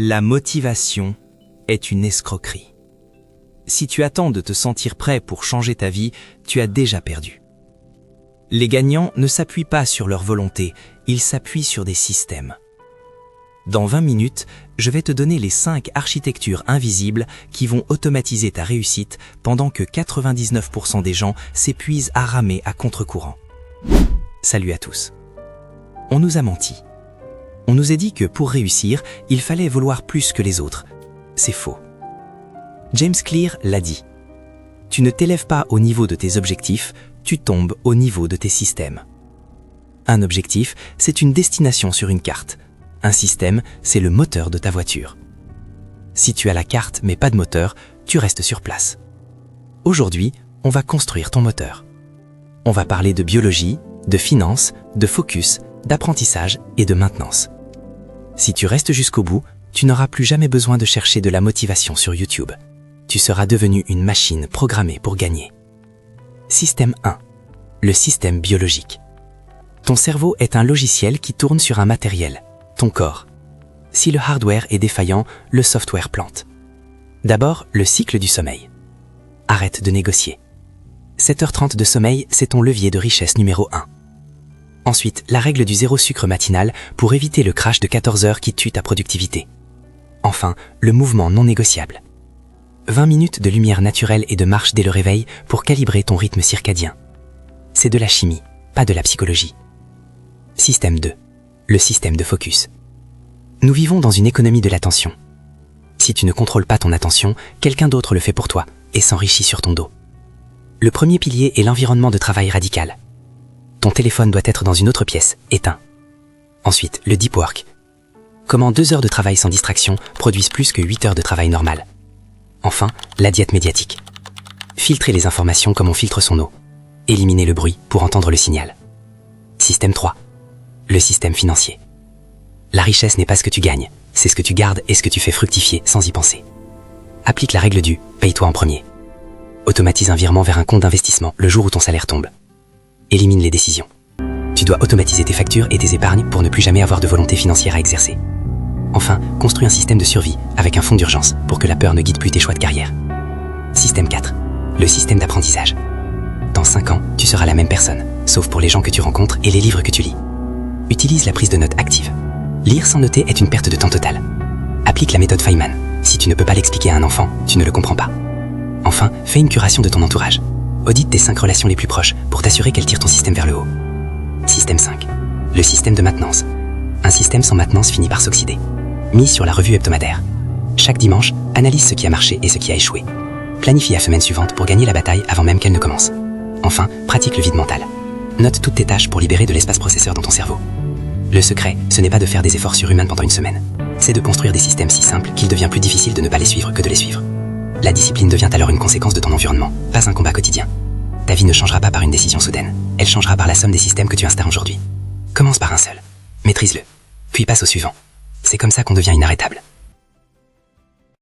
La motivation est une escroquerie. Si tu attends de te sentir prêt pour changer ta vie, tu as déjà perdu. Les gagnants ne s'appuient pas sur leur volonté, ils s'appuient sur des systèmes. Dans 20 minutes, je vais te donner les 5 architectures invisibles qui vont automatiser ta réussite pendant que 99% des gens s'épuisent à ramer à contre-courant. Salut à tous. On nous a menti. On nous a dit que pour réussir, il fallait vouloir plus que les autres. C'est faux. James Clear l'a dit. Tu ne t'élèves pas au niveau de tes objectifs, tu tombes au niveau de tes systèmes. Un objectif, c'est une destination sur une carte. Un système, c'est le moteur de ta voiture. Si tu as la carte mais pas de moteur, tu restes sur place. Aujourd'hui, on va construire ton moteur. On va parler de biologie, de finance, de focus, d'apprentissage et de maintenance. Si tu restes jusqu'au bout, tu n'auras plus jamais besoin de chercher de la motivation sur YouTube. Tu seras devenu une machine programmée pour gagner. Système 1. Le système biologique. Ton cerveau est un logiciel qui tourne sur un matériel, ton corps. Si le hardware est défaillant, le software plante. D'abord, le cycle du sommeil. Arrête de négocier. 7h30 de sommeil, c'est ton levier de richesse numéro 1. Ensuite, la règle du zéro sucre matinal pour éviter le crash de 14 heures qui tue ta productivité. Enfin, le mouvement non négociable. 20 minutes de lumière naturelle et de marche dès le réveil pour calibrer ton rythme circadien. C'est de la chimie, pas de la psychologie. Système 2. Le système de focus. Nous vivons dans une économie de l'attention. Si tu ne contrôles pas ton attention, quelqu'un d'autre le fait pour toi et s'enrichit sur ton dos. Le premier pilier est l'environnement de travail radical. Ton téléphone doit être dans une autre pièce, éteint. Ensuite, le deep work. Comment 2 heures de travail sans distraction produisent plus que 8 heures de travail normal. Enfin, la diète médiatique. Filtrer les informations comme on filtre son eau. Éliminer le bruit pour entendre le signal. Système 3. Le système financier. La richesse n'est pas ce que tu gagnes, c'est ce que tu gardes et ce que tu fais fructifier sans y penser. Applique la règle du « paye-toi en premier ». Automatise un virement vers un compte d'investissement le jour où ton salaire tombe. Élimine les décisions. Tu dois automatiser tes factures et tes épargnes pour ne plus jamais avoir de volonté financière à exercer. Enfin, construis un système de survie avec un fonds d'urgence pour que la peur ne guide plus tes choix de carrière. Système 4. Le système d'apprentissage. Dans 5 ans, tu seras la même personne, sauf pour les gens que tu rencontres et les livres que tu lis. Utilise la prise de notes active. Lire sans noter est une perte de temps totale. Applique la méthode Feynman. Si tu ne peux pas l'expliquer à un enfant, tu ne le comprends pas. Enfin, fais une curation de ton entourage. Audite tes 5 relations les plus proches pour t'assurer qu'elles tirent ton système vers le haut. Système 5. Le système de maintenance. Un système sans maintenance finit par s'oxyder. Mise sur la revue hebdomadaire. Chaque dimanche, analyse ce qui a marché et ce qui a échoué. Planifie la semaine suivante pour gagner la bataille avant même qu'elle ne commence. Enfin, pratique le vide mental. Note toutes tes tâches pour libérer de l'espace processeur dans ton cerveau. Le secret, ce n'est pas de faire des efforts surhumains pendant une semaine. C'est de construire des systèmes si simples qu'il devient plus difficile de ne pas les suivre que de les suivre. La discipline devient alors une conséquence de ton environnement, pas un combat quotidien. Ta vie ne changera pas par une décision soudaine. Elle changera par la somme des systèmes que tu installes aujourd'hui. Commence par un seul. Maîtrise-le. Puis passe au suivant. C'est comme ça qu'on devient inarrêtable.